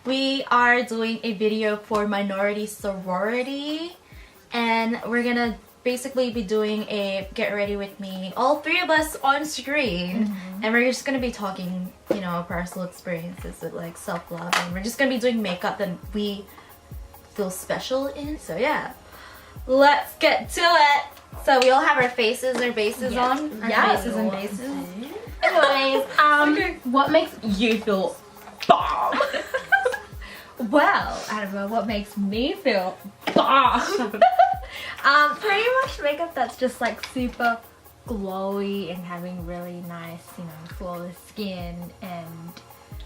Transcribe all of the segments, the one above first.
We are doing a video for minority sorority, and we're gonna basically be doing a get ready with me, all three of us on screen, and we're just gonna be talking, you know, personal experiences with like self-love, and we're just gonna be doing makeup that we feel special in. So yeah, let's get to it. So we all have our faces or bases on. Our faces and bases. Anyways, what makes you feel bomb? Well, I don't know what makes me feel bomb. Pretty much makeup that's just like super glowy and having really nice, you know, flawless skin and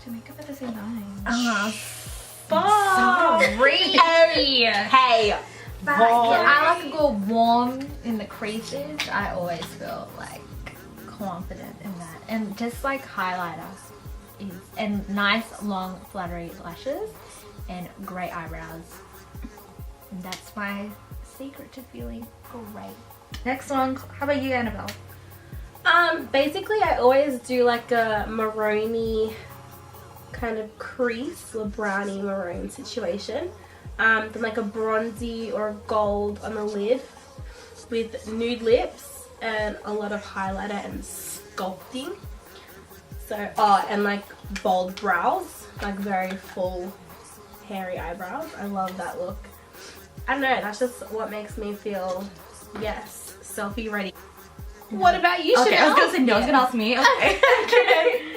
Do makeup at the same time. Hey, but I like to go warm in the creases. I always feel like confident in that, and just like highlighter and nice long fluttery lashes and great eyebrows. And that's my secret to feeling great. Next one, how about you, Annabelle? Basically I always do like a maroony kind of crease or browny maroon situation. Then like a bronzy or gold on the lid with nude lips and a lot of highlighter and sculpting. So, and like bold brows, like very full hairy eyebrows. I love that look. I don't know, that's just what makes me feel, yes, selfie ready. What about you, Okay, Chanel? I was gonna say no, I was gonna ask me. Okay. Okay.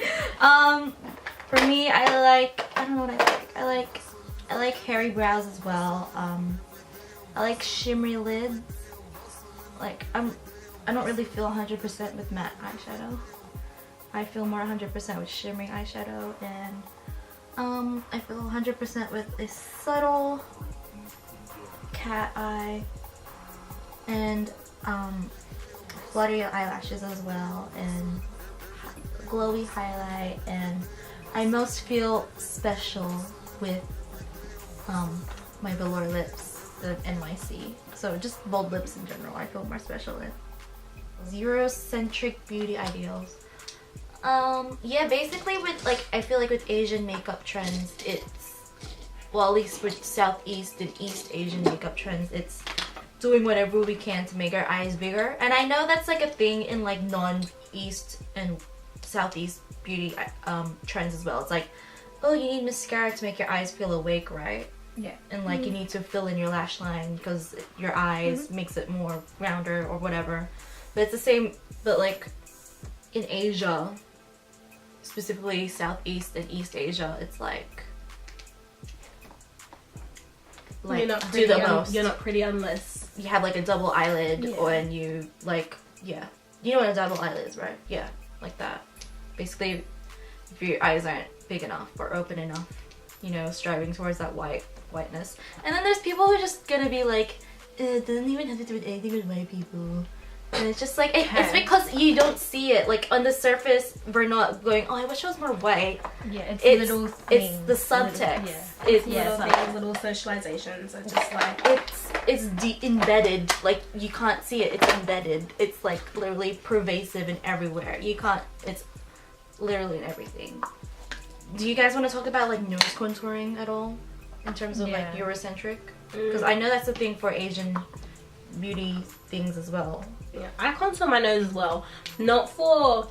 For me, I don't know what I like. I like hairy brows as well. I like shimmery lids. Like I don't really feel 100% with matte eyeshadow. I feel more 100% with shimmery eyeshadow, and I feel 100% with a subtle cat eye and fluttery eyelashes as well, and glowy highlight, and I most feel special with my velour lips, the NYC. So just bold lips in general, I feel more special with. Eurocentric beauty ideals. Yeah, basically with like, I feel like with Asian makeup trends, it's, well, at least with Southeast and East Asian makeup trends, it's doing whatever we can to make our eyes bigger. And I know that's like a thing in like non-East and Southeast beauty trends as well. It's like, oh, you need mascara to make your eyes feel awake, right? Yeah. And like you need to fill in your lash line because your eyes makes it more rounder or whatever. But it's the same, but like in Asia, specifically Southeast and East Asia, it's like you're not do pretty the most. You're not pretty unless You have like a double eyelid, Yeah. or and you like, yeah, you know what a double eyelid is, right? Yeah, like that. Basically, if your eyes aren't big enough or open enough, you know, striving towards that whiteness. And then there's people who are just gonna be like, it doesn't even have to do with anything with white people. And it's just like, it's because you don't see it. Like on the surface, we're not going, oh, I wish I was more white. Yeah, it's little It's things. the subtext. Little, little subtext. things, little socializations are just like It's embedded. Like you can't see it. It's embedded. It's like literally pervasive and everywhere. You can't. It's literally in everything. Do you guys want to talk about like nose contouring at all, in terms of like Eurocentric? Because I know that's a thing for Asian beauty things as well. Yeah, I contour my nose as well. Not for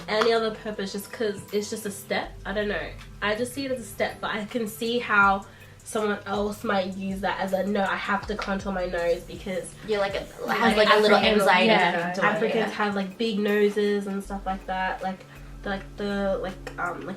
any other purpose, just because it's just a step. I don't know. I just see it as a step, but I can see how someone else might use that as a no, I have to contour my nose because Yeah, like it has like a little anxiety. Yeah, to it, Africans have like big noses and stuff like that. Like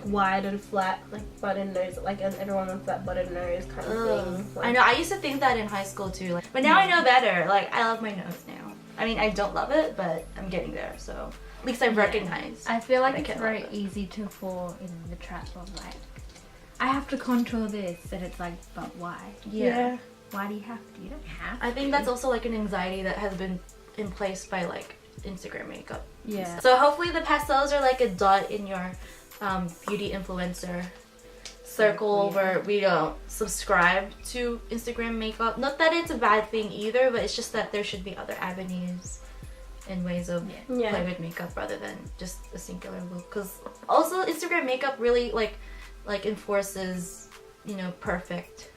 wide and flat, like button nose, like everyone wants that button nose kind of thing. Like, I know. I used to think that in high school too. Like, but now I know better. Like I love my nose now. I mean, I don't love it, but I'm getting there. So at least I've recognized. I feel like I it's can't very love it. easy to fall in the trap of like, I have to contour this, and it's like, but why? Yeah. Why do you have to? You don't have to. I think that's also like an anxiety that has been in place by like Instagram makeup. Yeah. So hopefully the pastels are like a dot in your beauty influencer circle where we don't subscribe to Instagram makeup. Not that it's a bad thing either, but it's just that there should be other avenues and ways of play with makeup rather than just a singular look. Because also Instagram makeup really like enforces you know, perfectness.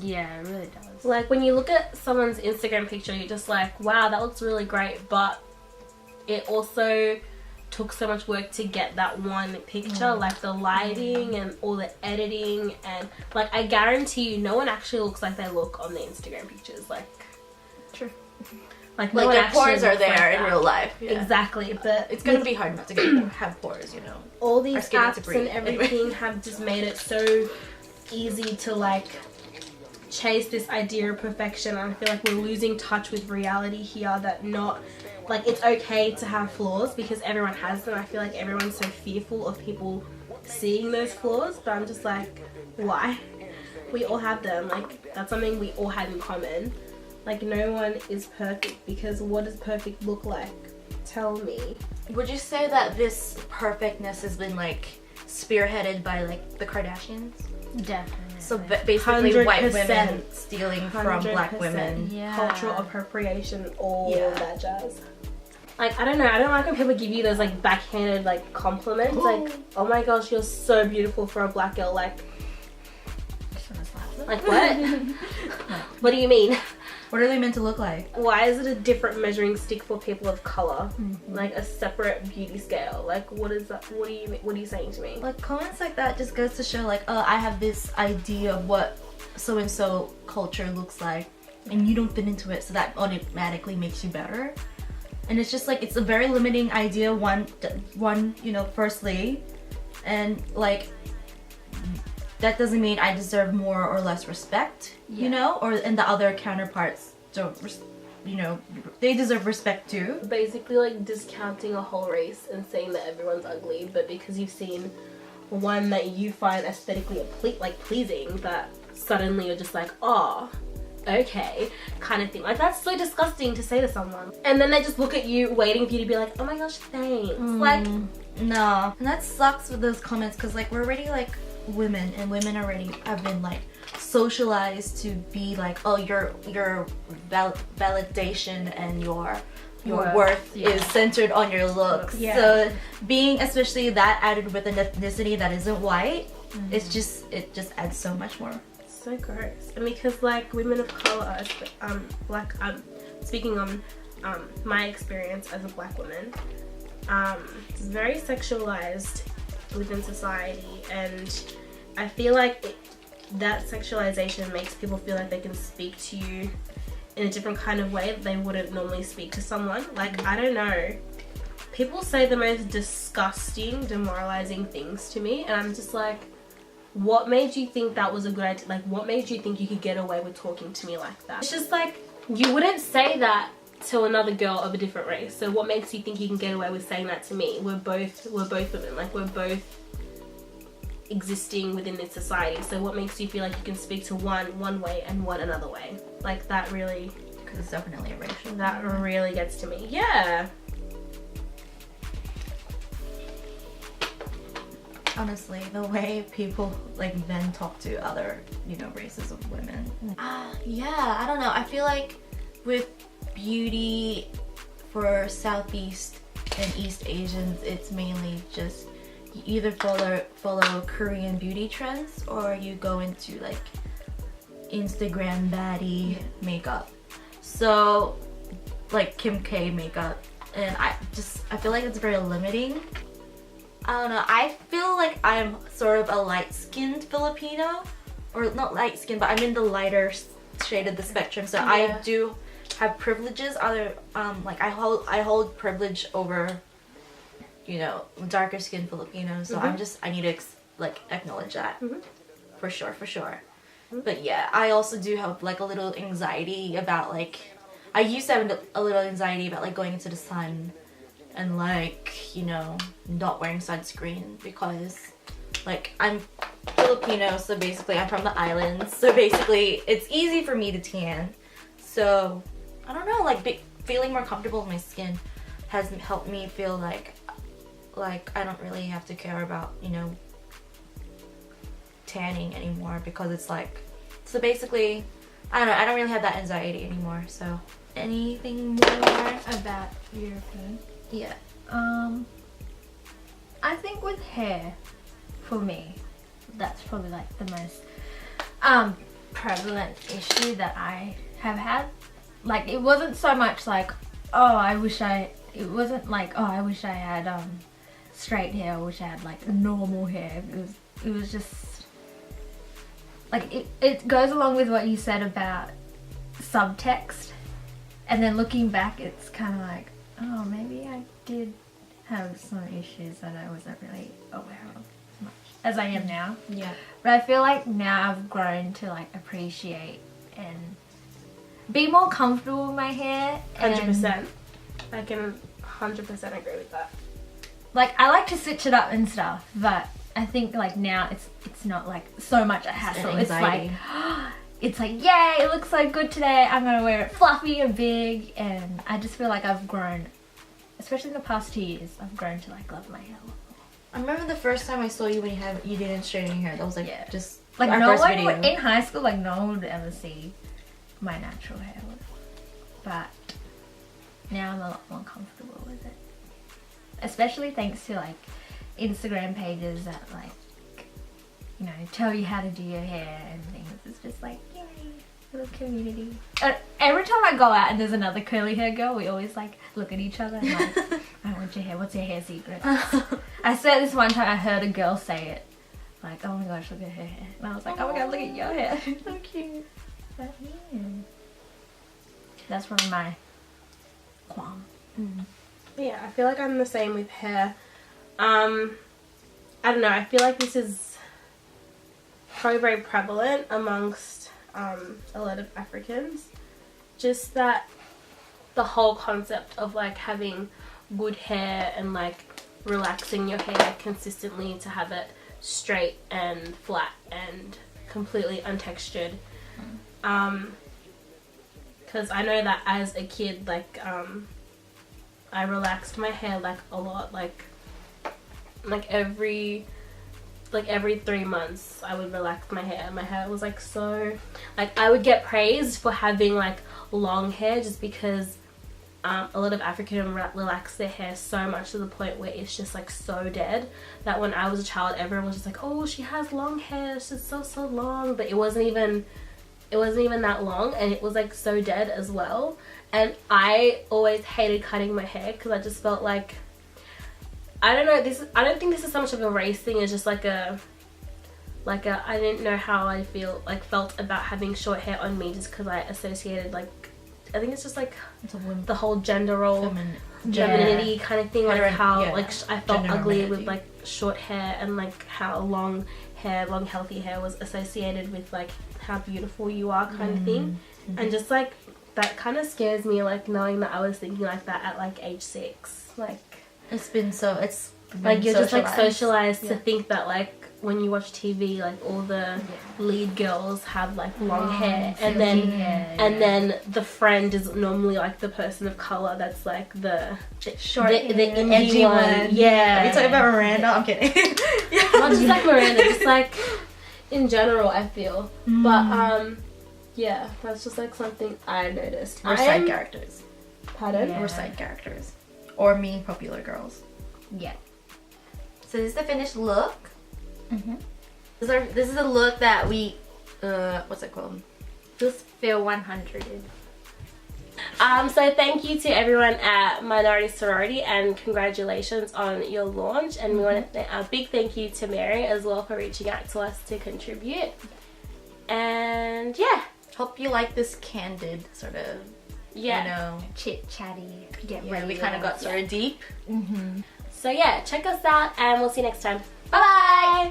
Yeah, it really does. Like when you look at someone's Instagram picture, you're just like, wow, that looks really great, but it also took so much work to get that one picture, like the lighting and all the editing, and like I guarantee you no one actually looks like they look on the Instagram pictures. Like, True. like Like one their actually pores are looks like there in that. real life. Yeah. Exactly, but It's gonna be hard not to have pores, you know. all these Our skin needs to apps breathe. and everything have just made it so easy to like chase this idea of perfection. I feel like we're losing touch with reality here, that not like it's okay to have flaws because everyone has them. I feel like everyone's so fearful of people seeing those flaws, but I'm just like, why? We all have them. Like that's something we all have in common. Like no one is perfect, because what does perfect look like? Tell me. Would you say that this perfectness has been like spearheaded by like the Kardashians? Definitely. So basically white 100%. women stealing from black 100%. women. Yeah. Cultural appropriation, all Yeah. of that jazz. Like, I don't know, I don't like when people give you those like backhanded like compliments. Like, oh my gosh, you're so beautiful for a black girl. Like what? What do you mean? What are they meant to look like? Why is it a different measuring stick for people of color? Like a separate beauty scale? Like what is that? What are you saying to me? Like comments like that just goes to show like, oh, I have this idea of what so and so culture looks like, and you don't fit into it, so that automatically makes you better. And it's just like, it's a very limiting idea. One, you know, firstly, and like that doesn't mean I deserve more or less respect, you know, or and the other counterparts don't, you know, they deserve respect too. Basically like discounting a whole race and saying that everyone's ugly, but because you've seen one that you find aesthetically pleasing, that suddenly you're just like, oh, okay, kind of thing. Like that's so disgusting to say to someone, and then they just look at you waiting for you to be like, oh my gosh, thanks. Like no, and that sucks with those comments, because like we're already like women, and women already have been like socialized to be like, oh, your validation and your worth is centered on your looks. So being especially that added with an ethnicity that isn't white, it just adds so much more. So gross. And because like women of color, like speaking on my experience as a black woman, it's very sexualized within society, and I feel like that sexualization makes people feel like they can speak to you in a different kind of way that they wouldn't normally speak to someone. Like, I don't know, people say the most disgusting, demoralizing things to me, and I'm just like, what made you think that was a good idea? Like, what made you think you could get away with talking to me like that? It's just like, you wouldn't say that to another girl of a different race. So what makes you think you can get away with saying that to me? We're both women. Like, we're both existing within this society. So what makes you feel like you can speak to one way and one another way? Like, that really... Because it's definitely a racial. That really gets to me. Yeah. Honestly, the way people like men talk to other, you know, races of women. Yeah, I don't know. I feel like with beauty for Southeast and East Asians, it's mainly just you either follow Korean beauty trends, or you go into like Instagram baddie makeup. So like Kim K makeup, and I feel like it's very limiting. I don't know, I feel like I'm sort of a light-skinned Filipino, or not light-skinned, but I'm in the lighter shade of the spectrum, so I do have privileges. Like I hold privilege over, you know, darker skinned Filipinos, so I need to like acknowledge that for sure. But yeah, I also do have like a little anxiety about like, I used to have a little anxiety about like going into the sun and like, you know, not wearing sunscreen, because like I'm Filipino, so basically I'm from the islands, so basically it's easy for me to tan. So I don't know, like feeling more comfortable with my skin has helped me feel like I don't really have to care about, you know, tanning anymore, because it's like, so basically I don't know, I don't really have that anxiety anymore. So anything more About your food? Yeah. I think with hair, for me, that's probably like the most prevalent issue that I have had. Like it wasn't so much like, it wasn't like, oh, I wish I had straight hair, I wish I had like normal hair. It was just like it goes along with what you said about subtext, and then looking back it's kind of like, oh, maybe I did have some issues that I wasn't really aware of as much as I am now. Yeah. But I feel like now I've grown to like appreciate and be more comfortable with my hair. 100%. I can 100% agree with that. Like I like to switch it up and stuff, but I think like now it's not like so much a hassle. It's like yay, it looks so good today. I'm gonna wear it fluffy and big, and I just feel like I've grown, especially in the past 2 years. I've grown to like love my hair. I remember the first time I saw you when you didn't straighten your hair. That was like just like our no first one video. in high school, like no one would ever see my natural hair, but now I'm a lot more comfortable with it, especially thanks to like Instagram pages that like, you know, tell you how to do your hair and things. It's just like, yay, little community. Every time I go out and there's another curly hair girl, we always like look at each other and like, I want your hair, what's your hair secret? I said this one time, I heard a girl say it, like, oh my gosh, look at her hair. And I was like, oh my god, look at your hair. So cute. But yeah, that's probably my qualm. Yeah, I feel like I'm the same with hair. I don't know, I feel like this is probably very prevalent amongst a lot of Africans. Just that the whole concept of like having good hair and like relaxing your hair consistently to have it straight and flat and completely untextured. Because I know that as a kid, like I relaxed my hair like a lot, like every 3 months I would relax my hair. My hair was like so, like I would get praised for having like long hair just because a lot of African relax their hair so much to the point where it's just like so dead that when I was a child everyone was just like, oh, she has long hair, it's just so long, but it wasn't even that long, and it was like so dead as well. And I always hated cutting my hair because I just felt like, I don't know, I don't think this is so much of a race thing, it's just like a I didn't know how I felt about having short hair on me just because I associated like, I think it's just like the whole gender role, femininity kind of thing, like how like I felt ugly with like short hair, and like how long healthy hair was associated with like how beautiful you are kind of thing. And just like that kind of scares me, like knowing that I was thinking like that at like age 6. Like It's been like you're just like socialized to think that like when you watch TV, like all the lead girls have like long hair, and then the friend is normally like the person of color that's like the short, the indie one. Yeah. Are you talking about Miranda? I'm kidding. Not just like Miranda, just like in general, I feel. But yeah, that's just like something I noticed. We're side characters. Pardon? We're side characters. Or mean popular girls. Yeah. So this is the finished look. This is a look that we, what's it called? Just feel 100. So thank you to everyone at Minority Sorority, and congratulations on your launch. And we want a big thank you to Mary as well for reaching out to us to contribute. And yeah, hope you like this candid sort of, you know, chit chatty. We kind of got sort of deep. So yeah, check us out, and we'll see you next time. Bye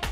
bye.